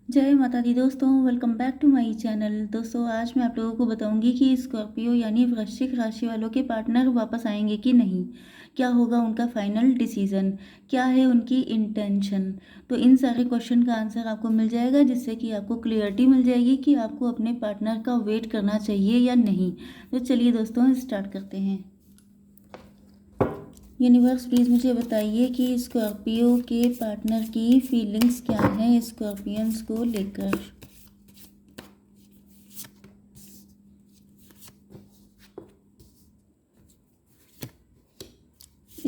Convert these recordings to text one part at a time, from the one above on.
जय माता दी दोस्तों, welcome back to my channel. दोस्तों आज मैं आप लोगों को बताऊंगी कि स्कॉर्पियो यानी वृश्चिक राशि वालों के पार्टनर वापस आएंगे कि नहीं, क्या होगा उनका फाइनल डिसीजन, क्या है उनकी इंटेंशन। तो इन सारे क्वेश्चन का आंसर आपको मिल जाएगा, जिससे कि आपको क्लियरिटी मिल जाएगी कि आपको अपने पार्टनर का वेट करना चाहिए या नहीं। तो चलिए दोस्तों स्टार्ट करते हैं। यूनिवर्स प्लीज़ मुझे बताइए कि स्कॉर्पियो के पार्टनर की फीलिंग्स क्या हैं स्कॉर्पियंस को लेकर।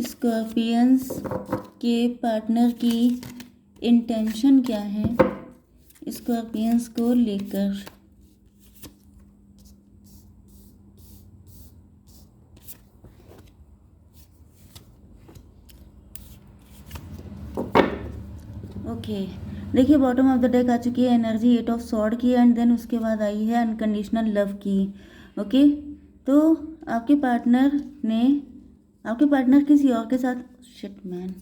स्कॉर्पियंस के पार्टनर की इंटेंशन क्या है स्कॉर्पियंस को लेकर। ओके, देखिए बॉटम ऑफ द डेक आ चुकी है एनर्जी 8 ऑफ सॉर्ड की, एंड देन उसके बाद आई है अनकंडीशनल लव की। ओके, तो आपके पार्टनर ने आपके पार्टनर किसी और के साथ शिट मैन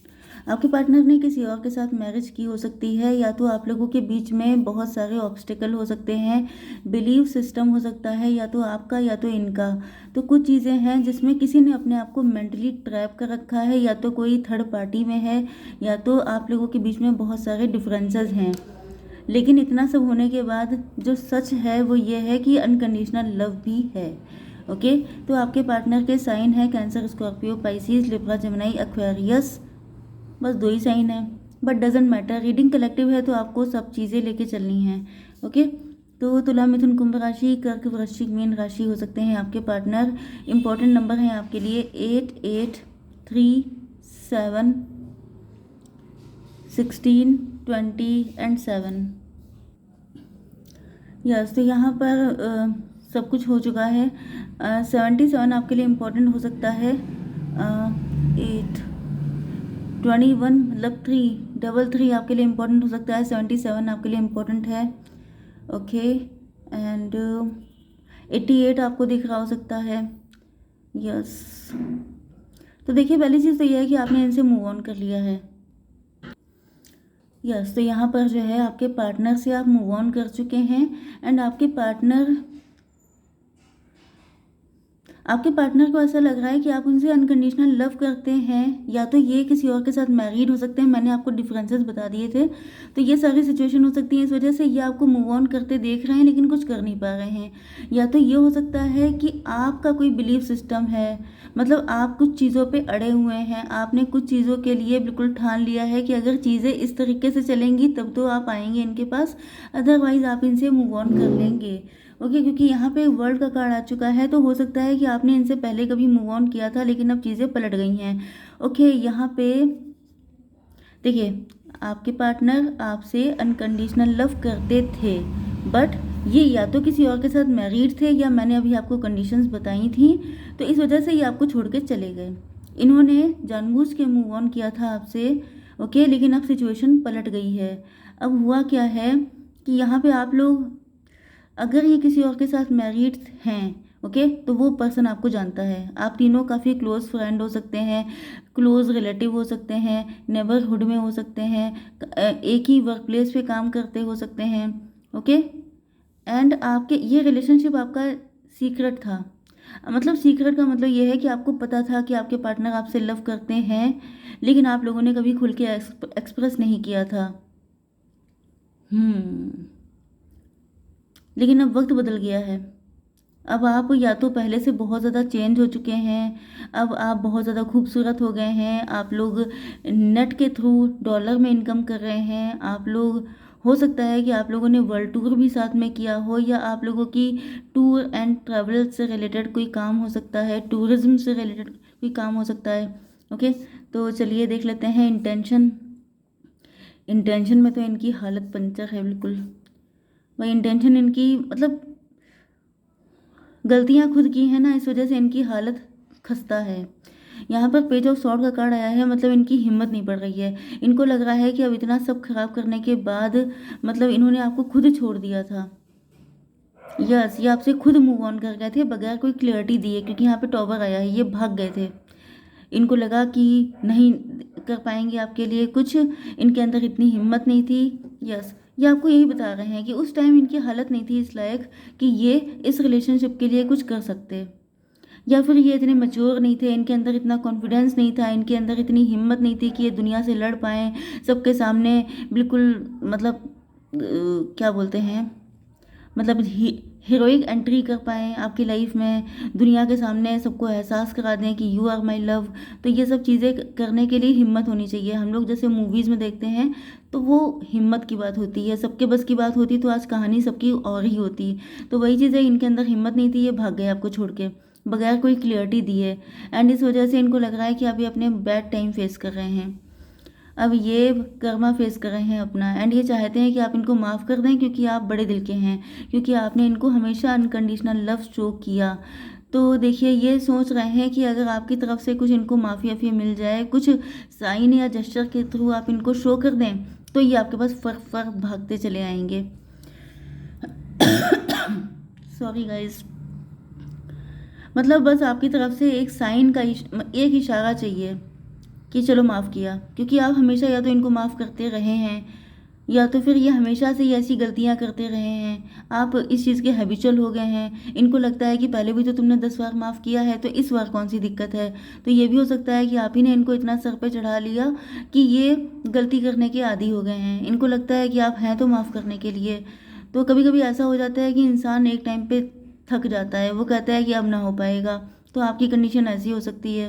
आपके पार्टनर ने किसी और के साथ मैरिज की हो सकती है, या तो आप लोगों के बीच में बहुत सारे ऑब्स्टिकल हो सकते हैं, बिलीव सिस्टम हो सकता है, या तो आपका या तो इनका। तो कुछ चीज़ें हैं जिसमें किसी ने अपने आप को मेंटली ट्रैप कर रखा है, या तो कोई थर्ड पार्टी में है, या तो आप लोगों के बीच में बहुत सारे डिफरेंसेस हैं। लेकिन इतना सब होने के बाद जो सच है वो ये है कि अनकंडीशनल लव भी है। ओके, तो आपके पार्टनर के साइन है cancer, Scorpio, Pisces, Libra, Gemini, Aquarius. बस 2 ही साइन है, but doesn't matter. Reading collective है तो आपको सब चीज़ें लेके चलनी है। ओके, तो तुला, मिथुन, कुंभ राशि, कर्क, वृश्चिक, मीन राशि हो सकते हैं आपके पार्टनर। इंपॉर्टेंट नंबर हैं आपके लिए 8, 8, 3, 7, 16, 20 एंड 7। यस, तो यहाँ पर सब कुछ हो चुका है। 77 आपके लिए इम्पोर्टेंट हो सकता है। 8, 21 मतलब 3, डबल 3 आपके लिए इम्पोर्टेंट हो सकता है। 77 आपके लिए इम्पोर्टेंट है। ओके, एंड 88 आपको दिख रहा हो सकता है। यस, तो देखिए पहली चीज़ तो यह है कि आपने इनसे मूव ऑन कर लिया है। यस, तो यहाँ पर जो है आपके पार्टनर से आप मूव ऑन कर चुके हैं, एंड आपके पार्टनर को ऐसा लग रहा है कि आप उनसे अनकंडीशनल लव करते हैं, या तो ये किसी और के साथ मैरिड हो सकते हैं। मैंने आपको डिफरेंसेस बता दिए थे, तो ये सारी सिचुएशन हो सकती है। इस वजह से ये आपको मूव ऑन करते देख रहे हैं लेकिन कुछ कर नहीं पा रहे हैं। या तो ये हो सकता है कि आपका कोई बिलीफ सिस्टम है, मतलब आप कुछ चीज़ों पे अड़े हुए हैं। आपने कुछ चीज़ों के लिए बिल्कुल ठान लिया है कि अगर चीज़ें इस तरीके से चलेंगी तब तो आप आएंगे इनके पास, अदरवाइज आप इनसे मूव ऑन कर लेंगे। ओके, क्योंकि यहाँ पे वर्ल्ड का कार्ड आ चुका है, तो हो सकता है कि आपने इनसे पहले कभी मूव ऑन किया था लेकिन अब चीज़ें पलट गई हैं। ओके, यहाँ पे देखिए आपके पार्टनर आपसे अनकंडीशनल लव करते थे, बट ये या तो किसी और के साथ मैरिड थे, या मैंने अभी आपको कंडीशंस बताई थी, तो इस वजह से ये आपको छोड़ के चले गए। इन्होंने जानबूझ के मूव ऑन किया था आपसे। ओके, लेकिन अब सिचुएशन पलट गई है। अब हुआ क्या है कि यहाँ पे आप लोग, अगर ये किसी और के साथ मैरिड हैं, ओके, तो वो पर्सन आपको जानता है। आप तीनों काफ़ी क्लोज फ्रेंड हो सकते हैं, क्लोज रिलेटिव हो सकते हैं, नेबरहुड में हो सकते हैं, एक ही वर्क प्लेस पे काम करते हो सकते हैं। ओके, एंड आपके ये रिलेशनशिप आपका सीक्रेट था। मतलब सीक्रेट का मतलब ये है कि आपको पता था कि आपके पार्टनर आपसे लव करते हैं, लेकिन आप लोगों ने कभी खुल के एक्सप्रेस नहीं किया था। लेकिन अब वक्त बदल गया है। अब आप या तो पहले से बहुत ज़्यादा चेंज हो चुके हैं, अब आप बहुत ज़्यादा खूबसूरत हो गए हैं, आप लोग नेट के थ्रू डॉलर में इनकम कर रहे हैं। आप लोग, हो सकता है कि आप लोगों ने वर्ल्ड टूर भी साथ में किया हो, या आप लोगों की टूर एंड ट्रैवल से रिलेटेड कोई काम हो सकता है, टूरिज्म से रिलेटेड कोई काम हो सकता है। ओके, तो चलिए देख लेते हैं इंटेंशन। इंटेंशन में तो इनकी हालत पंचर है बिल्कुल। वही इंटेंशन इनकी, मतलब गलतियां खुद की है ना, इस वजह से इनकी हालत खस्ता है। यहाँ पर पेज ऑफ सॉर्ड का कार्ड आया है, मतलब इनकी हिम्मत नहीं पड़ रही है। इनको लग रहा है कि अब इतना सब खराब करने के बाद, मतलब इन्होंने आपको खुद छोड़ दिया था। यस, ये आपसे खुद मूव ऑन कर गए थे बगैर कोई क्लियरिटी दिए, क्योंकि यहाँ पे टॉवर आया है, ये भाग गए थे। इनको लगा कि नहीं कर पाएंगे आपके लिए कुछ, इनके अंदर इतनी हिम्मत नहीं थी। यस, ये आपको यही बता रहे हैं कि उस टाइम इनकी हालत नहीं थी इस लायक कि ये इस रिलेशनशिप के लिए कुछ कर सकते, या फिर ये इतने मैच्योर नहीं थे, इनके अंदर इतना कॉन्फिडेंस नहीं था, इनके अंदर इतनी हिम्मत नहीं थी कि ये दुनिया से लड़ पाएँ सबके सामने, बिल्कुल मतलब क्या बोलते हैं, मतलब हीरोइक एंट्री कर पाएँ आपकी लाइफ में, दुनिया के सामने सबको एहसास करा दें कि यू आर माई लव। तो ये सब चीज़ें करने के लिए हिम्मत होनी चाहिए। हम लोग जैसे मूवीज़ में देखते हैं तो वो हिम्मत की बात होती है, सबके बस की बात होती तो आज कहानी सबकी और ही होती। तो वही चीज़ है, इनके अंदर हिम्मत नहीं थी, ये भाग गए आपको छोड़ के बगैर कोई क्लियरिटी दिए। एंड इस वजह से इनको लग रहा है कि अभी अपने बैड टाइम फेस कर रहे हैं, अब ये कर्मा फेस कर रहे हैं अपना। एंड ये चाहते हैं कि आप इनको माफ़ कर दें क्योंकि आप बड़े दिल के हैं, क्योंकि आपने इनको हमेशा अनकंडीशनल लव शो किया। तो देखिए ये सोच रहे हैं कि अगर आपकी तरफ से कुछ इनको माफ़ी वाफ़ी मिल जाए, कुछ साइन या जेस्चर के थ्रू आप इनको शो कर दें, तो ये आपके पास फ़र्क फ़र्क भागते चले आएंगे। सॉरी गाइस, मतलब बस आपकी तरफ से एक साइन का एक इशारा चाहिए कि चलो माफ़ किया, क्योंकि आप हमेशा या तो इनको माफ़ करते रहे हैं या तो फिर ये हमेशा से ही ऐसी गलतियां करते रहे हैं, आप इस चीज़ के हैबिचुअल हो गए हैं। इनको लगता है कि पहले भी तो तुमने 10 बार माफ़ किया है, तो इस बार कौन सी दिक्कत है। तो ये भी हो सकता है कि आप ही ने इनको इतना सर पे चढ़ा लिया कि ये गलती करने के आदी हो गए हैं। इनको लगता है कि आप हैं तो माफ़ करने के लिए। तो कभी कभी ऐसा हो जाता है कि इंसान एक टाइम पे थक जाता है, वो कहता है कि अब ना हो पाएगा। तो आपकी कंडीशन ऐसी हो सकती है।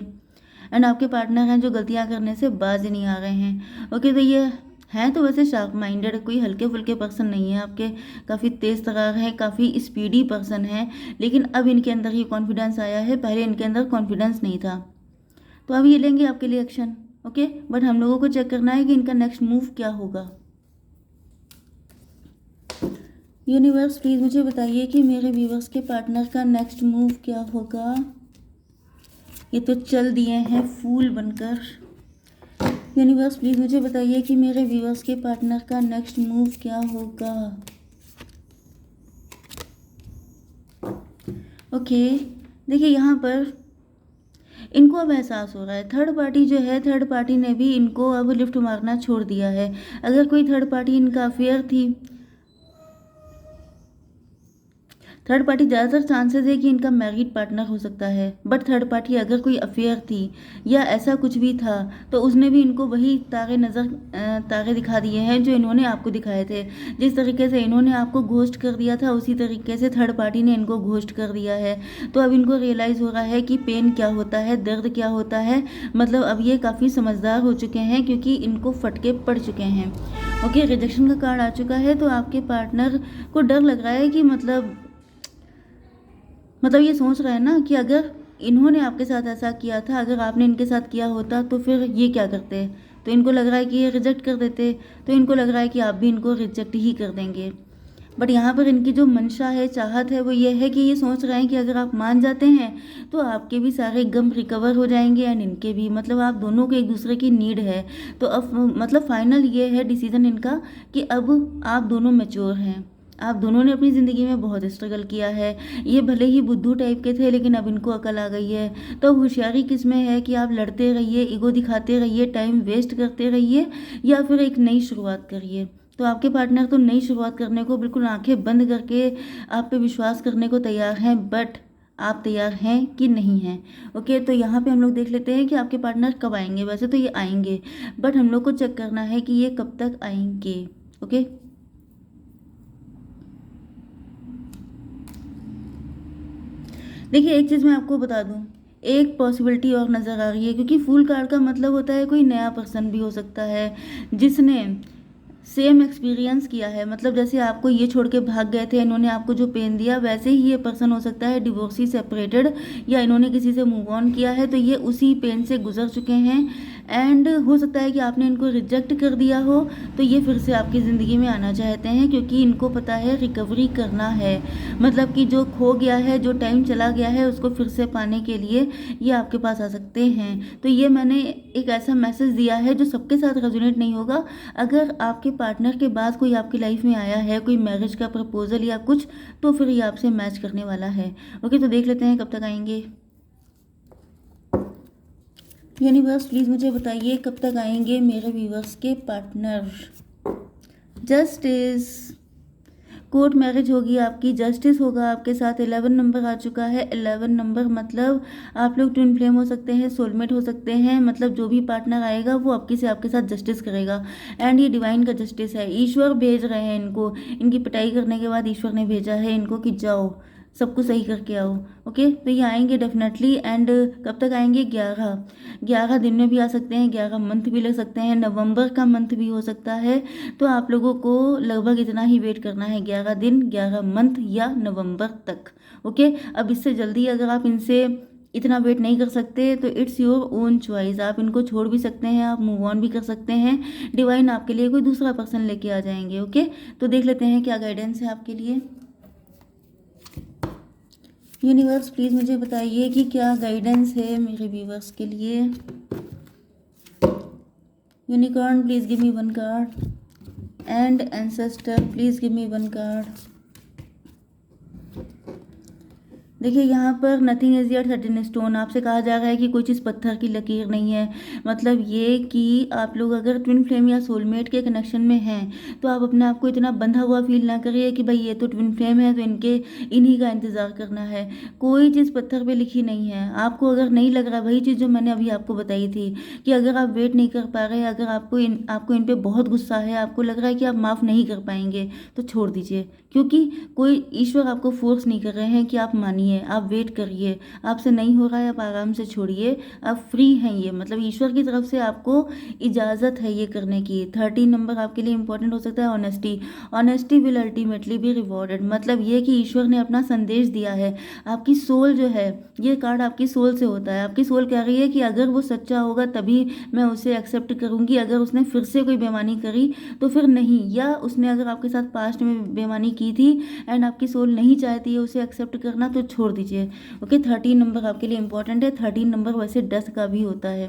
एंड आपके पार्टनर हैं जो गलतियां करने से बाज ही नहीं आ रहे हैं। ओके, तो ये हैं तो वैसे शार्प माइंडेड, कोई हल्के फुल्के पर्सन नहीं है आपके, काफ़ी तेज़ तर्रार हैं, काफ़ी स्पीडी पर्सन हैं। लेकिन अब इनके अंदर ये कॉन्फिडेंस आया है, पहले इनके अंदर कॉन्फिडेंस नहीं था। तो अब ये लेंगे आपके लिए एक्शन। ओके, बट हम लोगों को चेक करना है कि इनका नेक्स्ट मूव क्या होगा। यूनिवर्स प्लीज़ मुझे बताइए कि मेरे व्यूवर्स के पार्टनर का नेक्स्ट मूव क्या होगा। ये तो चल दिए हैं फूल बनकर। यूनिवर्स प्लीज़ मुझे बताइए कि मेरे व्यूवर्स के पार्टनर का नेक्स्ट मूव क्या होगा। ओके, देखिए यहाँ पर इनको अब एहसास हो रहा है, थर्ड पार्टी जो है, थर्ड पार्टी ने भी इनको अब लिफ्ट मारना छोड़ दिया है। अगर कोई थर्ड पार्टी इनका अफेयर थी, थर्ड पार्टी ज़्यादातर चांसेस है कि इनका मैरिड पार्टनर हो सकता है। बट थर्ड पार्टी अगर कोई अफेयर थी या ऐसा कुछ भी था, तो उसने भी इनको वही तारे दिखा दिए हैं जो इन्होंने आपको दिखाए थे। जिस तरीके से इन्होंने आपको घोस्ट कर दिया था, उसी तरीके से थर्ड पार्टी ने इनको घोस्ट कर दिया है। तो अब इनको रियलाइज़ हो रहा है कि पेन क्या होता है, दर्द क्या होता है। मतलब अब ये काफ़ी समझदार हो चुके हैं क्योंकि इनको फटके पड़ चुके हैं। ओके, रिजेक्शन का कार्ड आ चुका है। तो आपके पार्टनर को डर लग रहा है कि मतलब ये सोच रहा है ना कि अगर इन्होंने आपके साथ ऐसा किया था, अगर आपने इनके साथ किया होता तो फिर ये क्या करते। तो इनको लग रहा है कि ये रिजेक्ट कर देते, तो इनको लग रहा है कि आप भी इनको रिजेक्ट ही कर देंगे। बट यहाँ पर इनकी जो मंशा है, चाहत है, वो ये है कि ये सोच रहे हैं कि अगर आप मान जाते हैं तो आपके भी सारे गम रिकवर हो जाएंगे एंड इनके भी। मतलब आप दोनों को एक दूसरे की नीड है। तो अब मतलब फाइनल ये है डिसीजन इनका कि अब आप दोनों मैच्योर हैं, आप दोनों ने अपनी ज़िंदगी में बहुत स्ट्रगल किया है। ये भले ही बुद्धू टाइप के थे, लेकिन अब इनको अकल आ गई है। तो होशियारी किस में है कि आप लड़ते रहिए, ईगो दिखाते रहिए, टाइम वेस्ट करते रहिए, या फिर एक नई शुरुआत करिए। तो आपके पार्टनर तो नई शुरुआत करने को बिल्कुल आंखें बंद करके आप पे विश्वास करने को तैयार हैं, बट आप तैयार हैं कि नहीं हैं। ओके, तो यहाँ पे हम लोग देख लेते हैं कि आपके पार्टनर कब आएंगे। वैसे तो ये आएंगे, बट हम लोग को चेक करना है कि ये कब तक आएंगे। ओके, देखिए एक चीज़ मैं आपको बता दूं, एक पॉसिबिलिटी और नज़र आ रही है, क्योंकि फूल कार्ड का मतलब होता है कोई नया पर्सन भी हो सकता है जिसने सेम एक्सपीरियंस किया है। मतलब जैसे आपको ये छोड़ के भाग गए थे, इन्होंने आपको जो पेन दिया, वैसे ही ये पर्सन हो सकता है डिवोर्सी, सेपरेटेड, या इन्होंने किसी से मूव ऑन किया है, तो ये उसी पेन से गुजर चुके हैं। एंड हो सकता है कि आपने इनको रिजेक्ट कर दिया हो, तो ये फिर से आपकी ज़िंदगी में आना चाहते हैं क्योंकि इनको पता है रिकवरी करना है। मतलब कि जो खो गया है, जो टाइम चला गया है, उसको फिर से पाने के लिए ये आपके पास आ सकते हैं। तो ये मैंने एक ऐसा मैसेज दिया है जो सबके साथ रेजोनेट नहीं होगा। अगर आपके पार्टनर के बाद कोई आपकी लाइफ में आया है, कोई मैरिज का प्रपोजल या कुछ, तो फिर ये आपसे मैच करने वाला है। ओके, तो देख लेते हैं कब तक आएंगे। यूनिवर्स प्लीज़ मुझे बताइए कब तक आएंगे मेरे व्यूवर्स के पार्टनर। जस्टिस, कोर्ट मैरिज होगी आपकी, जस्टिस होगा आपके साथ। 11 नंबर आ चुका है। 11 नंबर मतलब आप लोग ट्विन फ्लेम हो सकते हैं, सोलमेट हो सकते हैं, मतलब जो भी पार्टनर आएगा वो आपके साथ जस्टिस करेगा। एंड ये डिवाइन का जस्टिस है, ईश्वर भेज रहे हैं इनको, इनकी पिटाई करने के बाद ईश्वर ने भेजा है इनको कि जाओ सब कुछ सही करके आओ। ओके, तो ये आएंगे डेफिनेटली। एंड कब तक आएंगे? 11 दिन में भी आ सकते हैं, 11 मंथ भी लग सकते हैं, नवंबर का मंथ भी हो सकता है। तो आप लोगों को लगभग इतना ही वेट करना है, 11 दिन, 11 मंथ या नवंबर तक। ओके, अब इससे जल्दी अगर आप इनसे इतना वेट नहीं कर सकते तो इट्स योर ओन चॉइस, आप इनको छोड़ भी सकते हैं, आप मूव ऑन भी कर सकते हैं। डिवाइन आपके लिए कोई दूसरा पर्सन लेके आ जाएंगे। ओके, तो देख लेते हैं क्या गाइडेंस है आपके लिए। यूनिवर्स प्लीज़ मुझे बताइए कि क्या गाइडेंस है मेरे व्यूवर्स के लिए। Unicorn please give me 1 card and ancestor please give me 1 card. देखिए यहाँ पर nothing is yet set in stone, आपसे कहा जा रहा है कि कोई चीज़ पत्थर की लकीर नहीं है। मतलब ये कि आप लोग अगर ट्विन फ्लेम या सोलमेट के कनेक्शन में हैं तो आप अपने आप को इतना बंधा हुआ फील ना करिए कि भाई ये तो ट्विन फ्लेम है तो इन्हीं का इंतज़ार करना है। कोई चीज़ पत्थर पे लिखी नहीं है। आपको अगर नहीं लग रहा, वही चीज़ जो मैंने अभी आपको बताई थी कि अगर आप वेट नहीं कर पा रहे, अगर आपको इन पे बहुत गुस्सा है, आपको लग रहा है कि आप माफ़ नहीं कर पाएंगे, तो छोड़ दीजिए। क्योंकि कोई ईश्वर आपको फोर्स नहीं कर रहे हैं कि आप मानिए, आप वेट करिए। आपसे नहीं हो रहा है, आप आराम से छोड़िए, आप फ्री हैं। ये मतलब ईश्वर की तरफ से आपको इजाज़त है ये करने की। 13 नंबर आपके लिए इंपॉर्टेंट हो सकता है। Honesty, honesty will ultimately be rewarded, मतलब ये कि ईश्वर ने अपना संदेश दिया है। आपकी सोल जो है, ये कार्ड आपकी सोल से होता है। आपकी सोल कह रही है कि अगर वो सच्चा होगा तभी मैं उसे एक्सेप्ट करूंगी, अगर उसने फिर से कोई बेईमानी करी तो फिर नहीं, या उसने अगर आपके साथ पास्ट में बेईमानी की थी एंड आपकी सोल नहीं चाहती है उसे एक्सेप्ट करना, तो छोड़ दीजिए। ओके, 13 नंबर आपके लिए इंपॉर्टेंट है। 13 नंबर वैसे डेथ का भी होता है।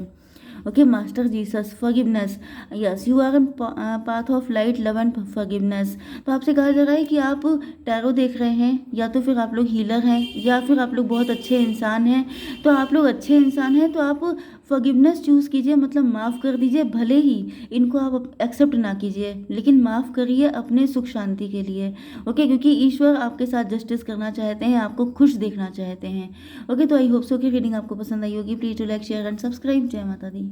Okay, master Jesus, forgiveness, yes you are in path of light, love and forgiveness. तो आपसे कहा जा रहा है कि आप टैरो देख रहे हैं, या तो फिर आप लोग हीलर हैं, या फिर आप लोग बहुत अच्छे इंसान हैं। तो आप लोग अच्छे इंसान हैं तो आप फॉरगिवनेस चूज़ कीजिए, मतलब माफ़ कर दीजिए। भले ही इनको आप एक्सेप्ट ना कीजिए, लेकिन माफ़ करिए अपने सुख शांति के लिए। ओके, क्योंकि ईश्वर आपके साथ जस्टिस करना चाहते हैं, आपको खुश देखना चाहते हैं। ओके, तो आई होप सो कि रीडिंग आपको पसंद आई होगी। Please to like share and subscribe. जय माता दी।